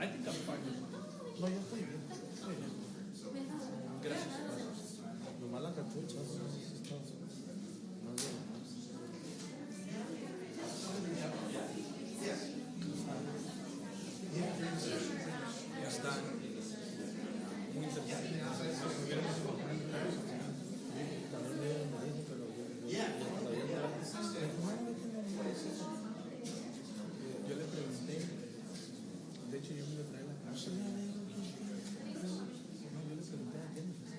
I think I'm fine with mine. No, yo estoy bien. Estoy bien. Gracias. Nomás la capucha. Ya está. Muy interesante. Yo le pregunté, de hecho yo me lo traje a la casa. No, yo le pregunté a Jennifer.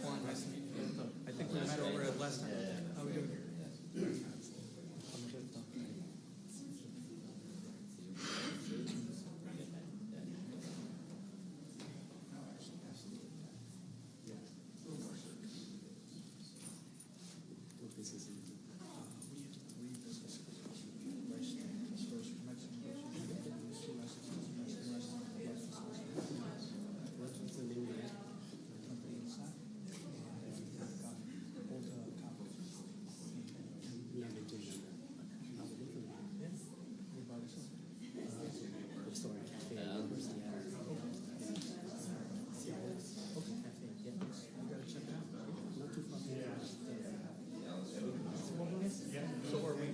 Juan, nice to meet you. I think we met over at last time. How are we doing? So are we?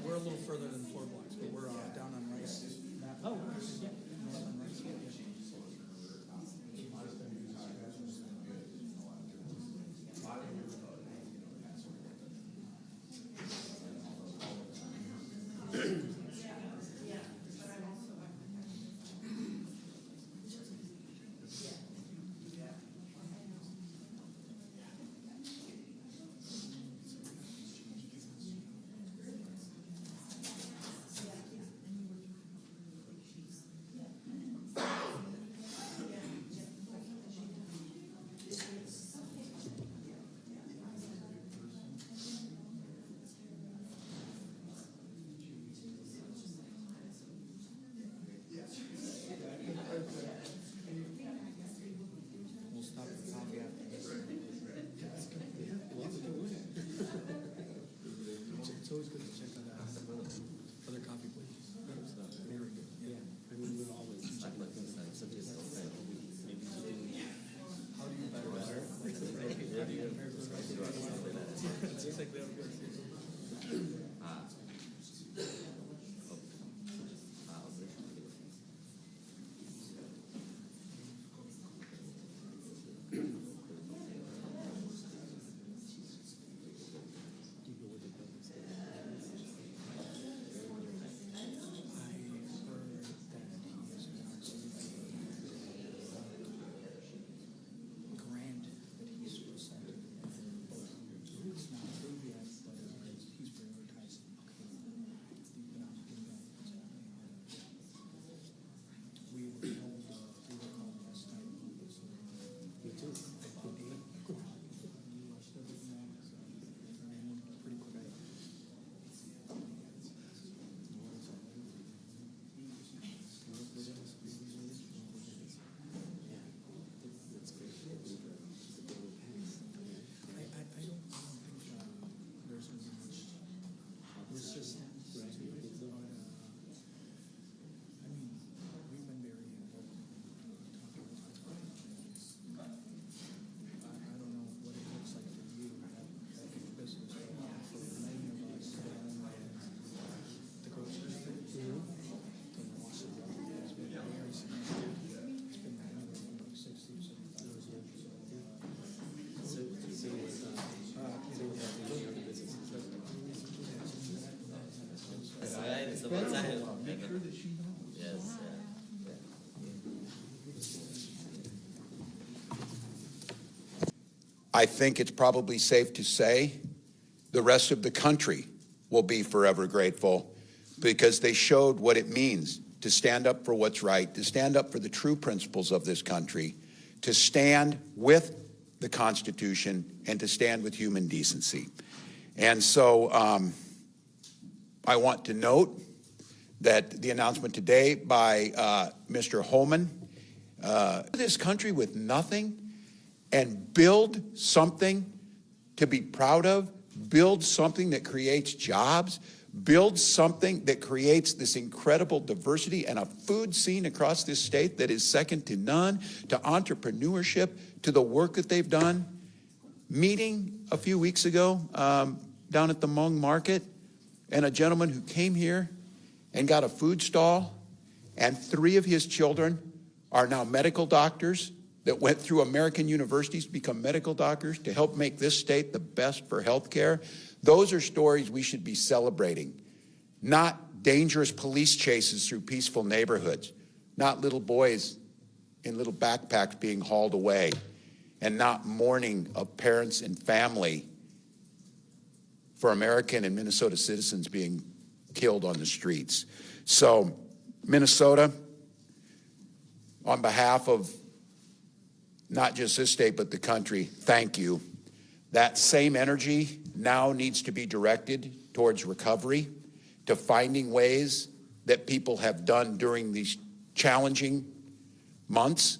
We're a little further than 4 blocks, but we're down on Rice. Oh, yeah. North on Rice. We'll stop for coffee after this. It's always good to check on other coffee places. Very good. Yeah, I mean, we're always checking like this, such as maybe How do you better? It's exactly how it goes. Grant that he's presented. It's not through yet, but he's prioritizing. We were told, we were called last night. me too. Pretty quick. That's great. I don't think there's going to be much resistance. I mean, we've been very open talking about I don't know what it looks like for you, that business, but for many of us, the grocery store, the loss of revenue has been very significant. It's been anywhere from like 60 to 70,000. So it's Make sure that she knows. Yes. I think it's probably safe to say the rest of the country will be forever grateful because they showed what it means to stand up for what's right, to stand up for the true principles of this country, to stand with the Constitution, and to stand with human decency. And so I want to note that the announcement today by Mr. Homan, this country with nothing, and build something to be proud of, build something that creates jobs, build something that creates this incredible diversity and a food scene across this state that is second to none, to entrepreneurship, to the work that they've done. Meeting a few weeks ago down at the Hmong market, and a gentleman who came here and got a food stall, and 3 of his children are now medical doctors that went through American universities to become medical doctors to help make this state the best for healthcare. Those are stories we should be celebrating, not dangerous police chases through peaceful neighborhoods, not little boys in little backpacks being hauled away, and not mourning of parents and family for American and Minnesota citizens being killed on the streets. So, Minnesota, on behalf of not just this state but the country, thank you. That same energy now needs to be directed towards recovery, to finding ways that people have done during these challenging months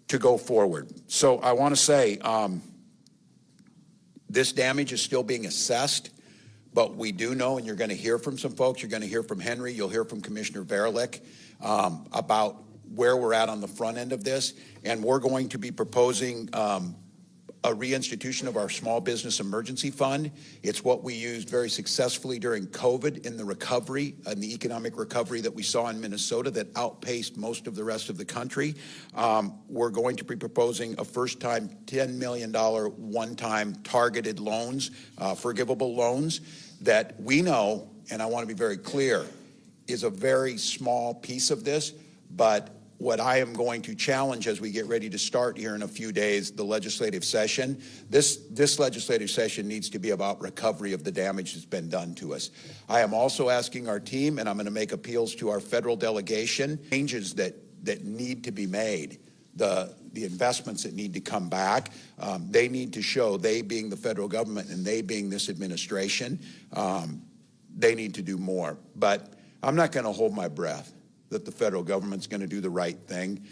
to go forward. So I want to say this damage is still being assessed, but we do know, and you're going to hear from some folks, you're going to hear from Henry, you'll hear from Commissioner Verlick about where we're at on the front end of this, and we're going to be proposing a reinstitution of our small business emergency fund. It's what we used very successfully during COVID in the recovery and the economic recovery that we saw in Minnesota that outpaced most of the rest of the country. We're going to be proposing a first-time $10 million one-time targeted loans, forgivable loans that we know, and I want to be very clear, is a very small piece of this, but what I am going to challenge as we get ready to start here in a few days, the legislative session, this legislative session needs to be about recovery of the damage that's been done to us. I am also asking our team, and I'm going to make appeals to our federal delegation, changes that need to be made, the investments that need to come back. They need to show, they being the federal government and they being this administration, they need to do more. But I'm not going to hold my breath that the federal government's going to do the right thing.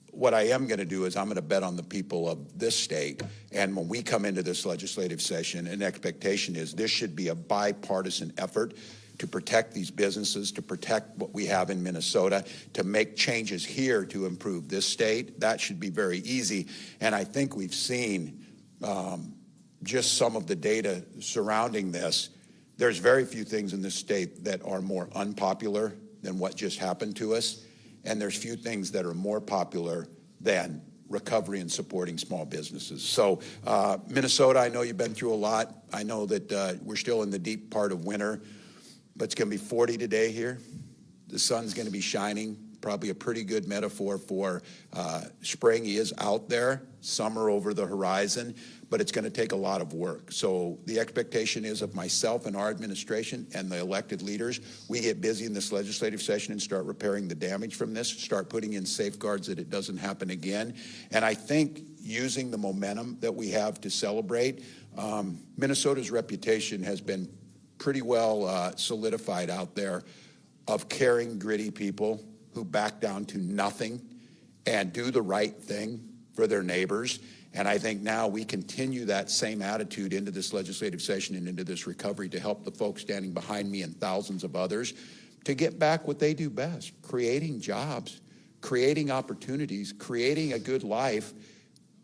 What I am going to do is I'm going to bet on the people of this state. And when we come into this legislative session, an expectation is this should be a bipartisan effort to protect these businesses, to protect what we have in Minnesota, to make changes here to improve this state. That should be very easy. And I think we've seen just some of the data surrounding this. There's very few things in this state that are more unpopular than what just happened to us, and there's few things that are more popular than recovery and supporting small businesses. So Minnesota, I know you've been through a lot. I know that we're still in the deep part of winter, but it's going to be 40 today here. The sun's going to be shining, probably a pretty good metaphor for spring is out there, summer over the horizon, but it's going to take a lot of work. So the expectation is of myself and our administration and the elected leaders, we get busy in this legislative session and start repairing the damage from this, start putting in safeguards that it doesn't happen again. And I think using the momentum that we have to celebrate, Minnesota's reputation has been pretty well solidified out there of caring, gritty people who back down to nothing and do the right thing for their neighbors. And I think now we continue that same attitude into this legislative session and into this recovery to help the folks standing behind me and thousands of others to get back what they do best, creating jobs, creating opportunities, creating a good life,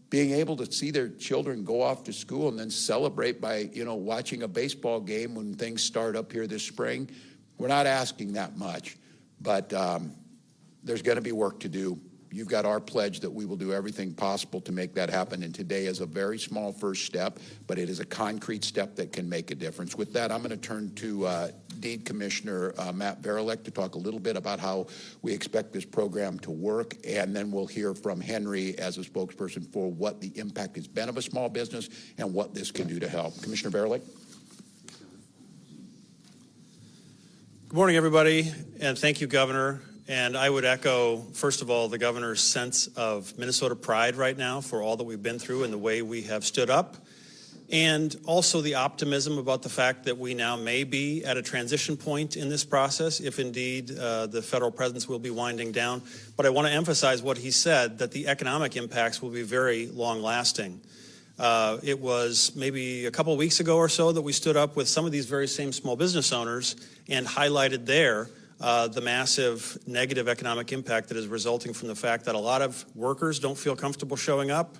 being able to see their children go off to school and then celebrate by, watching a baseball game when things start up here this spring. We're not asking that much, but there's going to be work to do. You've got our pledge that we will do everything possible to make that happen, and today is a very small first step, but it is a concrete step that can make a difference. With that, I'm going to turn to Deed Commissioner Matt Verlick to talk a little bit about how we expect this program to work, and then we'll hear from Henry as a spokesperson for what the impact has been of a small business and what this can do to help. Commissioner Verlick. Good morning, everybody, and thank you, Governor. And I would echo, first of all, the governor's sense of Minnesota pride right now for all that we've been through and the way we have stood up, and also the optimism about the fact that we now may be at a transition point in this process, if indeed the federal presence will be winding down. But I want to emphasize what he said, that the economic impacts will be very long-lasting. It was maybe a couple of weeks ago or so that we stood up with some of these very same small business owners and highlighted there the massive negative economic impact that is resulting from the fact that a lot of workers don't feel comfortable showing up.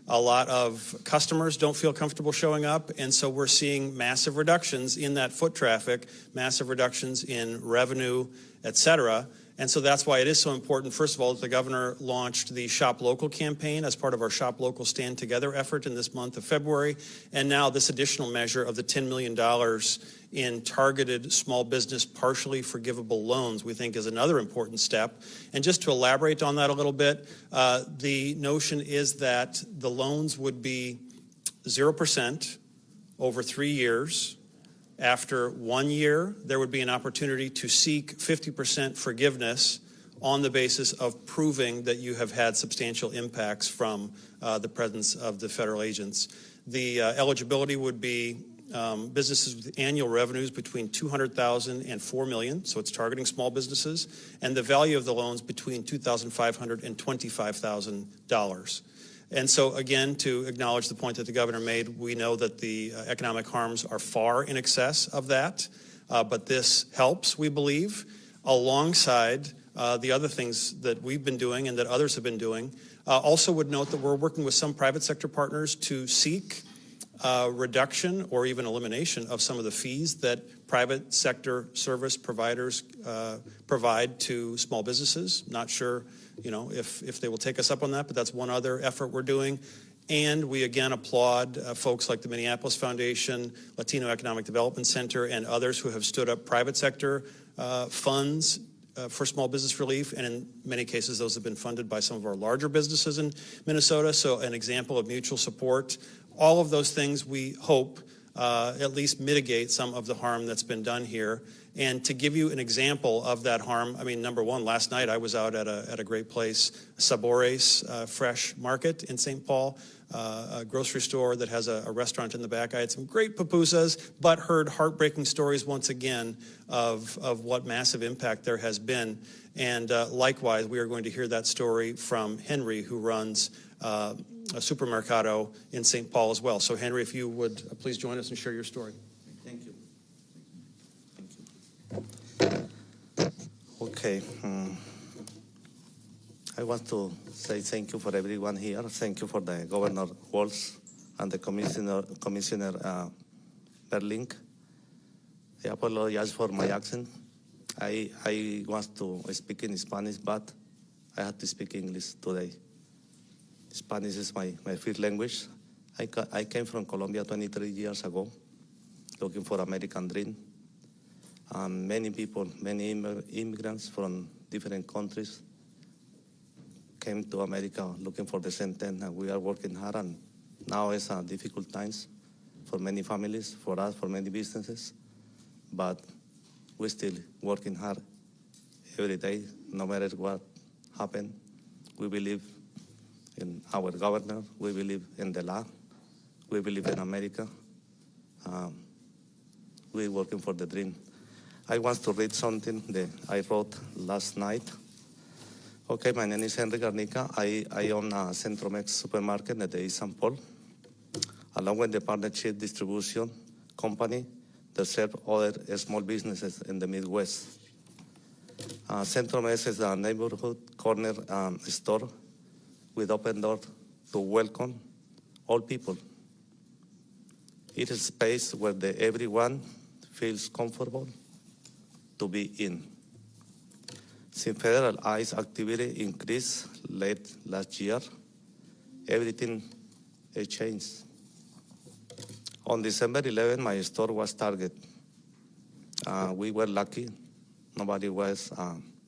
A lot of customers don't feel comfortable showing up, and so we're seeing massive reductions in that foot traffic, massive reductions in revenue, et cetera. And so that's why it is so important, first of all, that the governor launched the Shop Local campaign as part of our Shop Local Stand Together effort in this month of February, and now this additional measure of the $10 million in targeted small business partially forgivable loans we think is another important step. And just to elaborate on that a little bit, the notion is that the loans would be 0% over 3 years. After 1 year, there would be an opportunity to seek 50% forgiveness on the basis of proving that you have had substantial impacts from the presence of the federal agents. The eligibility would be businesses with annual revenues between $200,000 and $4 million, so it's targeting small businesses, and the value of the loans between $2,500 and $25,000. And so, again, to acknowledge the point that the governor made, we know that the economic harms are far in excess of that, but this helps, we believe, alongside the other things that we've been doing and that others have been doing. Also would note that we're working with some private sector partners to seek reduction or even elimination of some of the fees that private sector service providers provide to small businesses. Not sure, if they will take us up on that, but that's one other effort we're doing. And we again applaud folks like the Minneapolis Foundation, Latino Economic Development Center, and others who have stood up private sector funds for small business relief, and in many cases those have been funded by some of our larger businesses in Minnesota, so an example of mutual support. All of those things we hope at least mitigate some of the harm that's been done here. And to give you an example of that harm, I mean, number one, last night I was out at a great place, Sabores Fresh Market in St. Paul, a grocery store that has a restaurant in the back. I had some great pupusas, but heard heartbreaking stories once again of what massive impact there has been. And likewise, we are going to hear that story from Henry, who runs a supermercado in St. Paul as well. So Henry, if you would please join us and share your story. Thank you. Okay. I want to say thank you for everyone here. Thank you for the Governor Walz and the Commissioner Berling. I apologize for my accent. I want to speak in Spanish, but I had to speak English today. Spanish is my first language. I came from Colombia 23 years ago, looking for American dream. Many people, many immigrants from different countries came to America looking for the same thing, and we are working hard, and now it's difficult times for many families, for us, for many businesses, but we're still working hard every day, no matter what happens. We believe in our governor, we believe in the law, we believe in America. We're working for the dream. I want to read something that I wrote last night. Okay, my name is Henry Garnica. I own a Centromex supermarket at the East St. Paul, along with the partnership distribution company that serve other small businesses in the Midwest. Centromex is a neighborhood corner store with open door to welcome all people. It is a space where everyone feels comfortable to be in. Since federal ICE activity increased late last year, everything has changed. On December 11, my store was targeted. We were lucky. Nobody was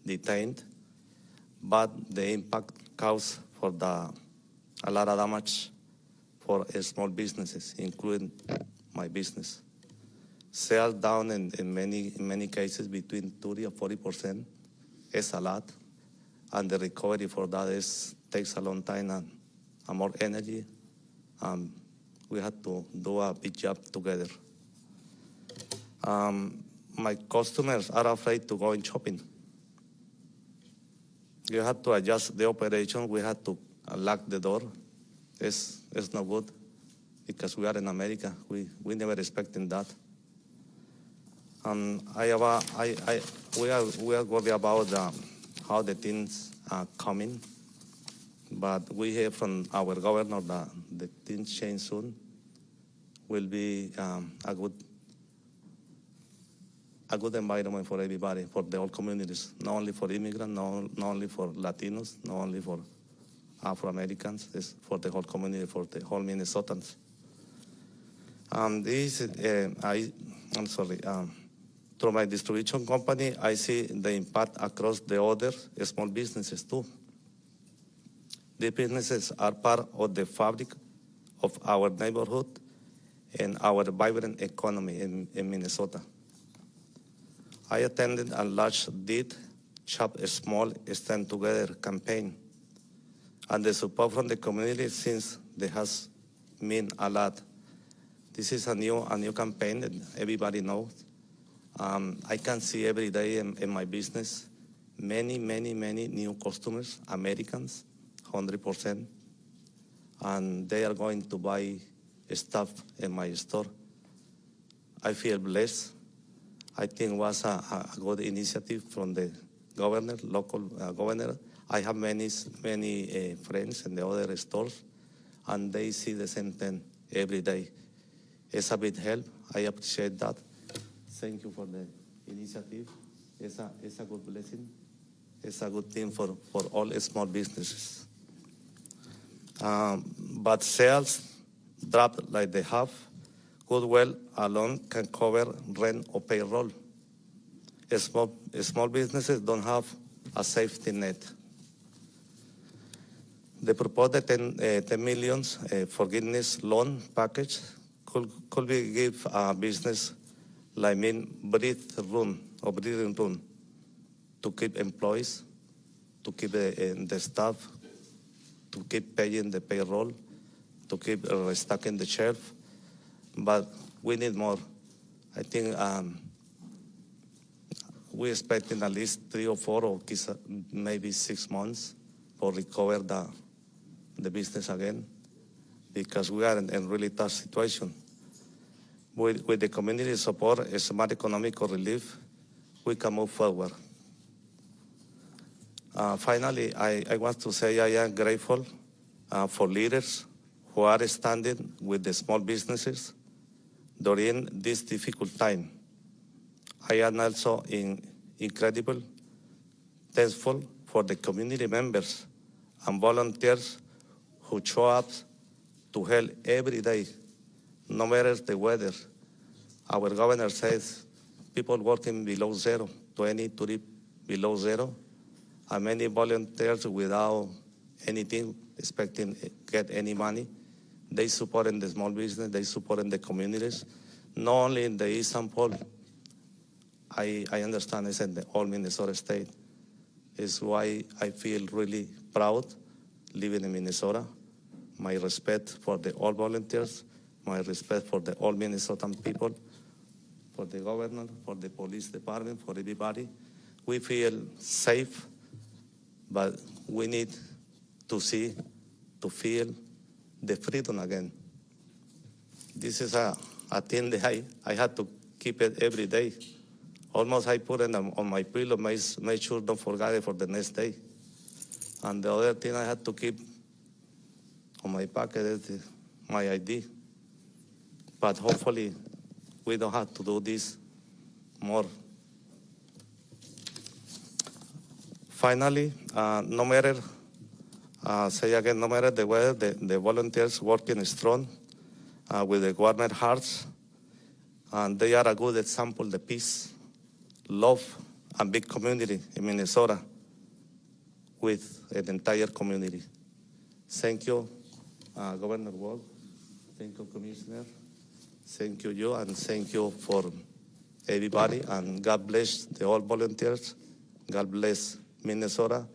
detained, but the impact caused a lot of damage for small businesses, including my business. Sales down in many cases between 30 or 40% is a lot, and the recovery for that takes a long time and more energy. We had to do a big job together. My customers are afraid to go in shopping. You had to adjust the operation. We had to lock the door. It's no good. because we are in America. We never expecting that. We are worried about how the things are coming, but we hear from our governor that the things change soon. Will be a good environment for everybody, for the whole communities, not only for immigrants, not only for Latinos, not only for Afro-Americans, it's for the whole community, for the whole Minnesotans. Through my distribution company, I see the impact across the other small businesses too. The businesses are part of the fabric of our neighborhood and our vibrant economy in Minnesota. I attended a large Did Shop Small Stand Together campaign, and the support from the community since there has meant a lot. This is a new campaign that everybody knows. I can see every day in my business many new customers, Americans, 100%, and they are going to buy stuff in my store. I feel blessed. I think it was a good initiative from the governor, local governor. I have many friends in the other stores, and they see the same thing every day. It's a big help. I appreciate that. Thank you for the initiative. It's a good blessing. It's a good thing for all small businesses. But sales dropped like they have. Goodwill alone can cover rent or payroll. Small businesses don't have a safety net. The proposed 10 million forgiveness loan package could be give a business like breathing room to keep employees, to keep the staff, to keep paying the payroll, to keep restocking the shelf. But we need more. I think we're expecting at least 3 or 4 or maybe 6 months for recover the business again, because we are in a really tough situation. With the community support and smart economic relief, we can move forward. Finally, I want to say I am grateful for leaders who are standing with the small businesses during this difficult time. I am also incredibly thankful for the community members and volunteers who show up to help every day, no matter the weather. Our governor says people working below zero, 20 below zero, and many volunteers without anything, expecting to get any money. They support in the small business, they support in the communities, not only in the East St. Paul. I understand it's in the whole Minnesota state. It's why I feel really proud living in Minnesota. My respect for the all volunteers, my respect for the all Minnesotan people, for the governor, for the police department, for everybody. We feel safe, but we need to feel the freedom again. This is a thing that I had to keep it every day. Almost I put it on my pillow, make sure don't forget it for the next day. And the other thing I had to keep on my pocket is my ID. But hopefully we don't have to do this more. Finally, no matter the weather, the volunteers working strong with the warmer hearts, and they are a good example of the peace, love, and big community in Minnesota with an entire community. Thank you, Governor Walz. Thank you, Commissioner. Thank you, and thank you for everybody. And God bless the all volunteers. God bless Minnesota.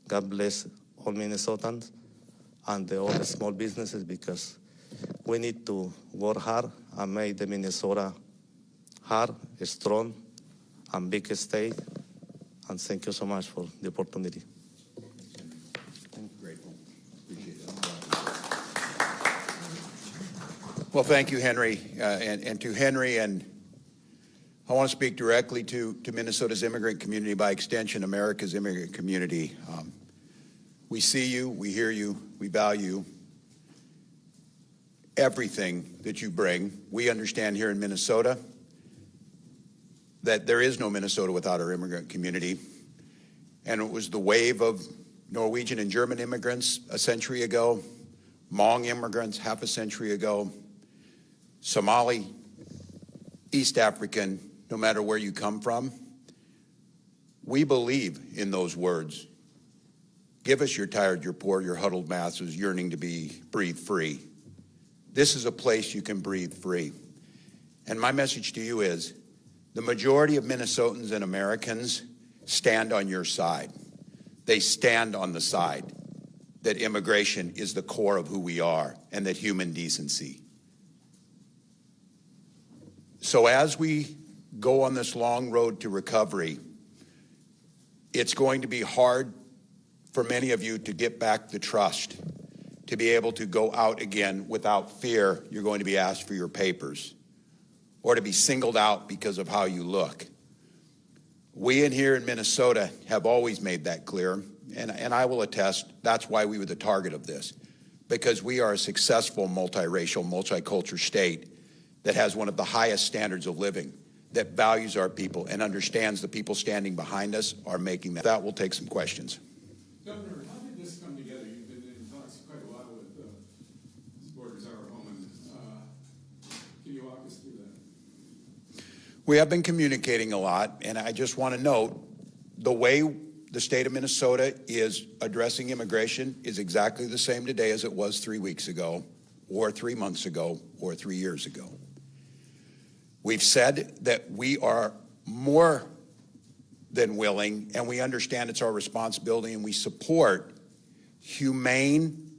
God bless all Minnesotans and all the small businesses, because we need to work hard and make the Minnesota hard, strong, and big state. And thank you so much for the opportunity. Grateful. Appreciate it. Well, thank you, Henry. And to Henry, and I want to speak directly to Minnesota's immigrant community, by extension, America's immigrant community. We see you, we hear you, we value everything that you bring. We understand here in Minnesota that there is no Minnesota without our immigrant community. And it was the wave of Norwegian and German immigrants a century ago, Hmong immigrants half a century ago, Somali, East African, no matter where you come from. We believe in those words. Give us your tired, your poor, your huddled masses yearning to be breathe free. This is a place you can breathe free. And my message to you is, the majority of Minnesotans and Americans stand on your side. They stand on the side that immigration is the core of who we are and that human decency. So as we go on this long road to recovery, it's going to be hard for many of you to get back the trust, to be able to go out again without fear you're going to be asked for your papers or to be singled out because of how you look. We in here in Minnesota have always made that clear, and I will attest that's why we were the target of this, because we are a successful multiracial, multicultural state that has one of the highest standards of living, that values our people and understands the people standing behind us are making that. That will take some questions. Governor, how did this come together? You've been in talks quite a while with Border Czar Tom Homan. Can you walk us through that? We have been communicating a lot, and I just want to note the way the state of Minnesota is addressing immigration is exactly the same today as it was 3 weeks ago, or 3 months ago, or 3 years ago. We've said that we are more than willing, and we understand it's our responsibility, and we support humane,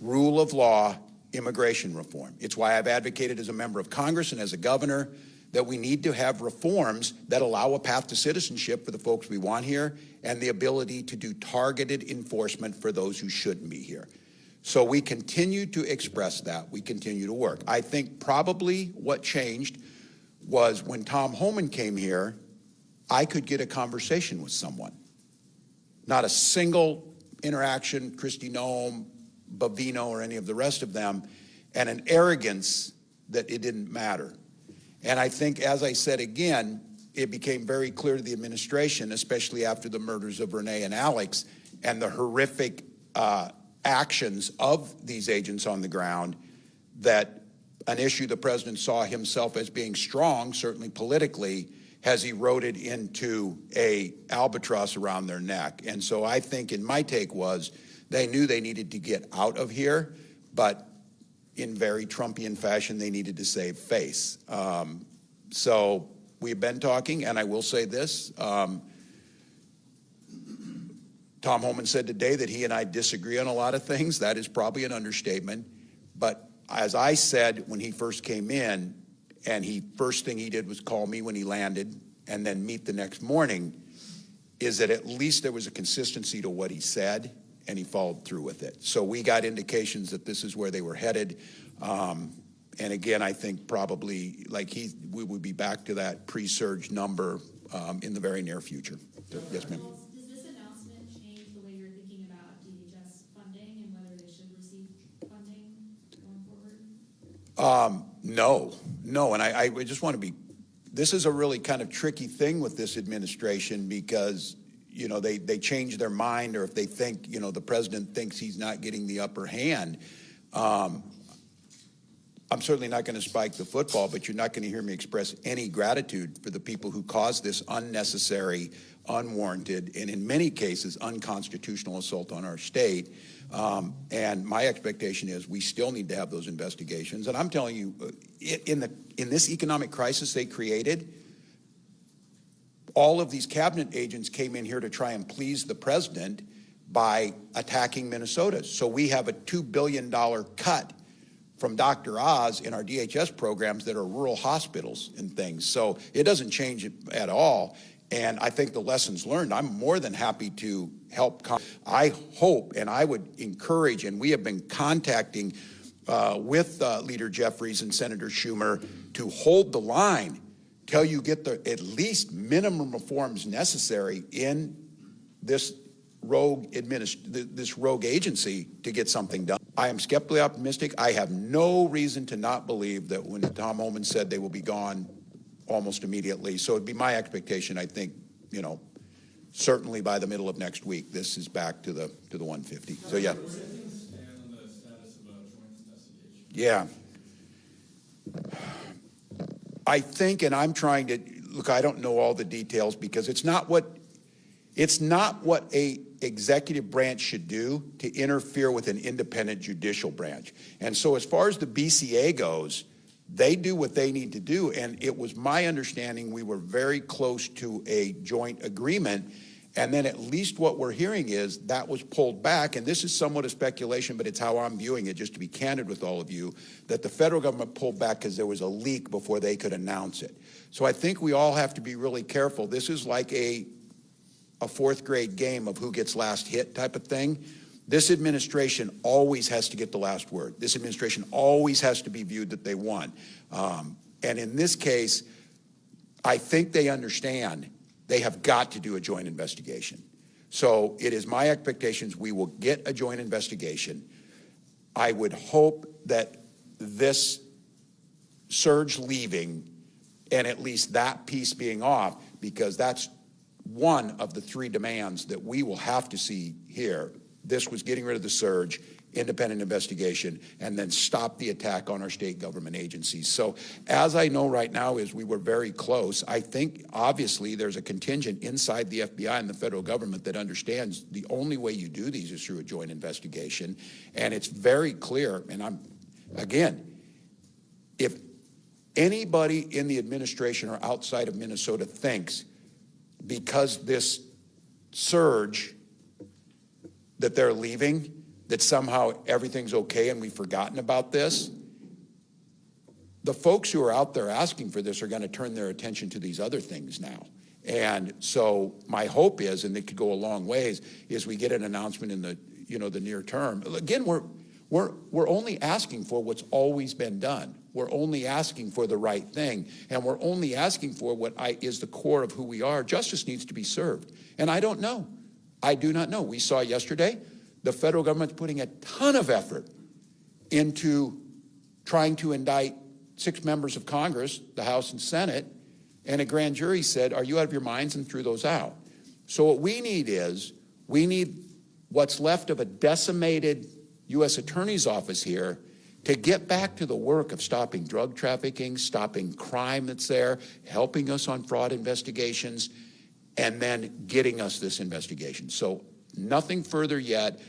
rule of law immigration reform. It's why I've advocated as a member of Congress and as a governor that we need to have reforms that allow a path to citizenship for the folks we want here and the ability to do targeted enforcement for those who shouldn't be here. So we continue to express that. We continue to work. I think probably what changed was when Tom Homan came here, I could get a conversation with someone. Not a single interaction, Kristi Noem, Bavino, or any of the rest of them, and an arrogance that it didn't matter. And I think, as I said again, it became very clear to the administration, especially after the murders of Renee and Alex and the horrific actions of these agents on the ground, that an issue the president saw himself as being strong, certainly politically, has eroded into a albatross around their neck. And so I think, in my take was, they knew they needed to get out of here, but in very Trumpian fashion, they needed to save face. So we've been talking, and I will say this, Tom Homan said today that he and I disagree on a lot of things. That is probably an understatement. But as I said when he first came in, and first thing he did was call me when he landed and then meet the next morning, is that at least there was a consistency to what he said, and he followed through with it. So we got indications that this is where they were headed. And again, I think probably we would be back to that pre-surge number in the very near future. Yes, ma'am. Does this announcement change the way you're thinking about DHS funding and whether they should receive funding going forward? No, and I just want to be, this is a really kind of tricky thing with this administration, because, you know, they change their mind, or if they think, you know, the president thinks he's not getting the upper hand. I'm certainly not going to spike the football, but you're not going to hear me express any gratitude for the people who caused this unnecessary, unwarranted, and in many cases unconstitutional assault on our state. And my expectation is we still need to have those investigations. And I'm telling you, in this economic crisis they created, all of these cabinet agents came in here to try and please the president by attacking Minnesota. So we have a $2 billion cut from Dr. Oz in our DHS programs that are rural hospitals and things. So it doesn't change it at all. And I think the lessons learned, I'm more than happy to help. I hope, and I would encourage, and we have been contacting with Leader Jeffries and Senator Schumer to hold the line till you get the at least minimum reforms necessary in this rogue agency to get something done. I am skeptically optimistic. I have no reason to not believe that when Tom Homan said they will be gone almost immediately. So it'd be my expectation, I think, you know, certainly by the middle of next week, this is back to the 150. So yeah. Yeah. I think, and I'm trying to look, I don't know all the details because it's not what a executive branch should do to interfere with an independent judicial branch. And so as far as the BCA goes, they do what they need to do. And it was my understanding we were very close to a joint agreement. And then at least what we're hearing is that was pulled back. And this is somewhat a speculation, but it's how I'm viewing it, just to be candid with all of you, that the federal government pulled back because there was a leak before they could announce it. So I think we all have to be really careful. This is like a fourth grade game of who gets last hit type of thing. This administration always has to get the last word. This administration always has to be viewed that they won. And in this case, I think they understand they have got to do a joint investigation. So it is my expectations we will get a joint investigation. I would hope that this surge leaving and at least that piece being off, because that's one of the three demands that we will have to see here. This was getting rid of the surge, independent investigation, and then stop the attack on our state government agencies. So as I know right now is we were very close. I think obviously there's a contingent inside the FBI and the federal government that understands the only way you do these is through a joint investigation. And it's very clear, and again, if anybody in the administration or outside of Minnesota thinks because this surge that they're leaving, that somehow everything's okay and we've forgotten about this, the folks who are out there asking for this are going to turn their attention to these other things now. And so my hope is, and it could go a long ways, is we get an announcement in the near term. Again, we're only asking for what's always been done. We're only asking for the right thing, and we're only asking for what is the core of who we are. Justice needs to be served, and I don't know. I do not know. We saw yesterday the federal government's putting a ton of effort into trying to indict 6 members of Congress, the House and Senate, and a grand jury said, are you out of your minds, and threw those out. So what we need is, we need what's left of a decimated U.S. Attorney's Office here to get back to the work of stopping drug trafficking, stopping crime that's there, helping us on fraud investigations, and then getting us this investigation. So nothing further yet,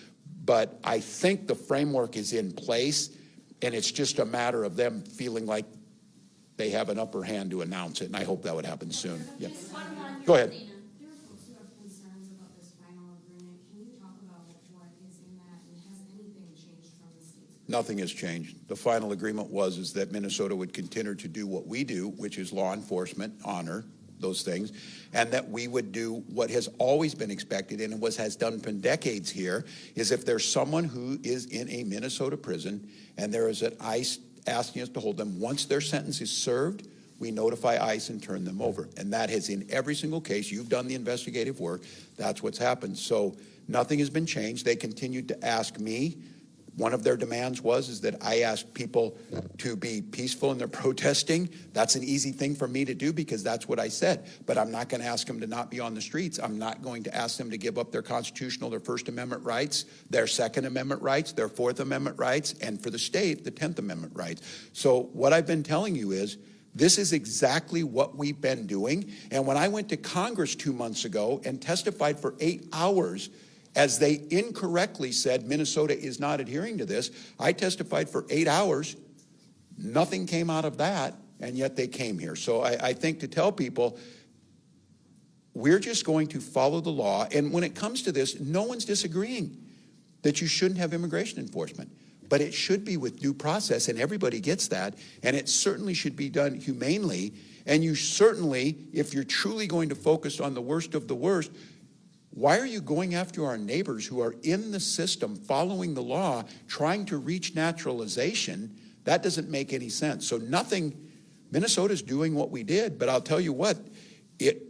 but I think the framework is in place, and it's just a matter of them feeling like they have an upper hand to announce it, and I hope that would happen soon. Yeah. Go ahead. There are folks who have concerns about this final agreement. Can you talk about what is in that, and has anything changed from the state's? Nothing has changed. The final agreement was that Minnesota would continue to do what we do, which is law enforcement, honor, those things, and that we would do what has always been expected and has done for decades here, is if there's someone who is in a Minnesota prison and there is an ICE asking us to hold them, once their sentence is served, we notify ICE and turn them over. And that has, in every single case, you've done the investigative work, that's what's happened. So nothing has been changed. They continued to ask me. One of their demands is that I ask people to be peaceful in their protesting. That's an easy thing for me to do because that's what I said. But I'm not going to ask them to not be on the streets. I'm not going to ask them to give up their constitutional, their First Amendment rights, their Second Amendment rights, their Fourth Amendment rights, and for the state, the 10th Amendment rights. So what I've been telling you is this is exactly what we've been doing. And when I went to Congress 2 months ago and testified for 8 hours, as they incorrectly said Minnesota is not adhering to this, I testified for 8 hours. Nothing came out of that, and yet they came here. So I think to tell people, we're just going to follow the law. And when it comes to this, no one's disagreeing that you shouldn't have immigration enforcement. But it should be with due process, and everybody gets that. And it certainly should be done humanely. And you certainly, if you're truly going to focus on the worst of the worst, Why are you going after our neighbors who are in the system, following the law, trying to reach naturalization? That doesn't make any sense. So Minnesota's doing what we did, but I'll tell you what, it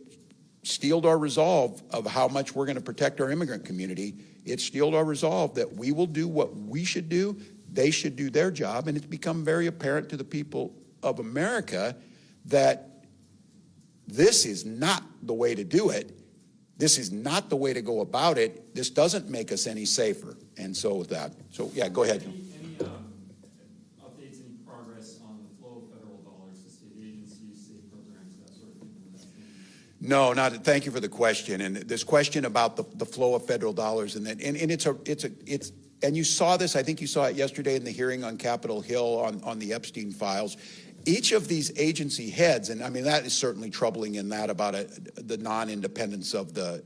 steeled our resolve of how much we're going to protect our immigrant community. It steeled our resolve that we will do what we should do, they should do their job, and it's become very apparent to the people of America that this is not the way to do it. This is not the way to go about it. This doesn't make us any safer. And so with that, yeah, go ahead. Any updates, any progress on the flow of federal dollars to state agencies, state programs, that sort of thing? No, not. Thank you for the question. And this question about the flow of federal dollars, and and you saw this. I think you saw it yesterday in the hearing on Capitol Hill on the Epstein files. Each of these agency heads, and I mean that is certainly troubling in that about the non-independence of the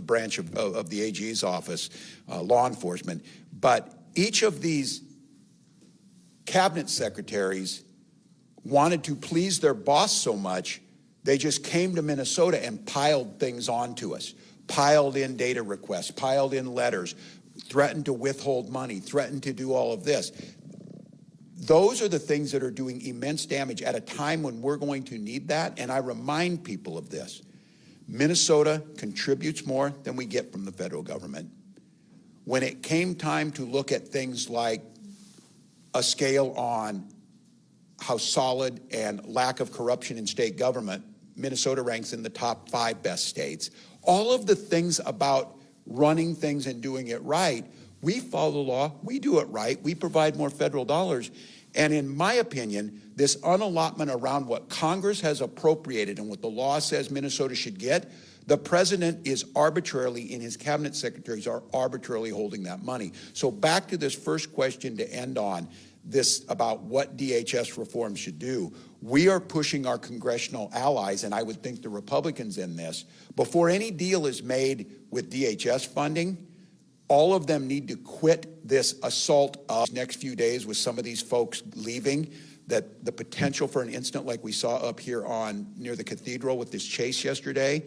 branch of the AG's office, law enforcement. But each of these cabinet secretaries wanted to please their boss so much, they just came to Minnesota and piled things onto us, piled in data requests, piled in letters, threatened to withhold money, threatened to do all of this. Those are the things that are doing immense damage at a time when we're going to need that. And I remind people of this. Minnesota contributes more than we get from the federal government. When it came time to look at things like a scale on how solid and lack of corruption in state government, Minnesota ranks in the top 5 best states. All of the things about running things and doing it right, we follow the law, we do it right, we provide more federal dollars. And in my opinion, this unallotment around what Congress has appropriated and what the law says Minnesota should get, the president is arbitrarily, and his cabinet secretaries are arbitrarily holding that money. So back to this first question to end on, this about what DHS reform should do. We are pushing our congressional allies, and I would think the Republicans in this, before any deal is made with DHS funding, all of them need to quit this assault of next few days with some of these folks leaving, that the potential for an incident like we saw up here near the cathedral with this chase yesterday.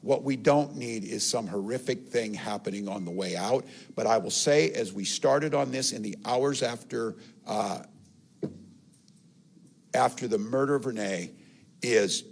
What we don't need is some horrific thing happening on the way out. But I will say, as we started on this in the hours after the murder of Renee, is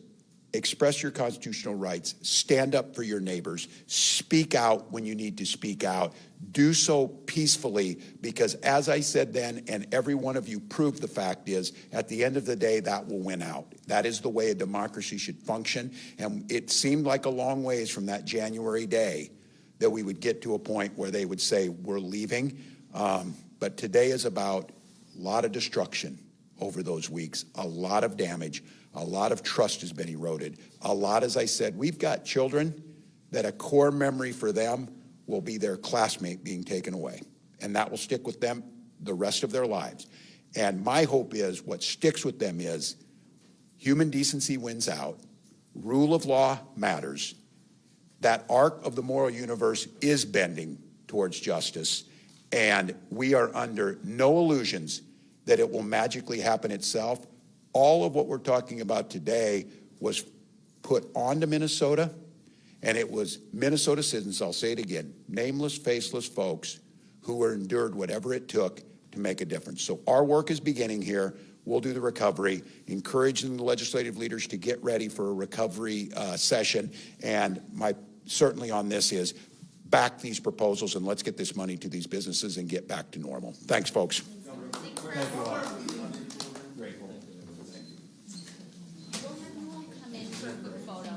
express your constitutional rights, stand up for your neighbors, speak out when you need to speak out, do so peacefully, because as I said then, and every one of you proved, the fact is, at the end of the day, that will win out. That is the way a democracy should function, and it seemed like a long ways from that January day that we would get to a point where they would say, we're leaving, but today is about a lot of destruction over those weeks, a lot of damage, a lot of trust has been eroded. A lot, as I said, we've got children that a core memory for them will be their classmate being taken away. And that will stick with them the rest of their lives. And my hope is what sticks with them is human decency wins out, rule of law matters, that arc of the moral universe is bending towards justice, and we are under no illusions that it will magically happen itself. All of what we're talking about today was put onto Minnesota, and it was Minnesota citizens, I'll say it again, nameless, faceless folks who were endured whatever it took to make a difference. So our work is beginning here. We'll do the recovery, encouraging the legislative leaders to get ready for a recovery session. And my certainly on this is back these proposals and let's get this money to these businesses and get back to normal. Thanks, folks. Thank you all. Grateful. Come in for a quick photo.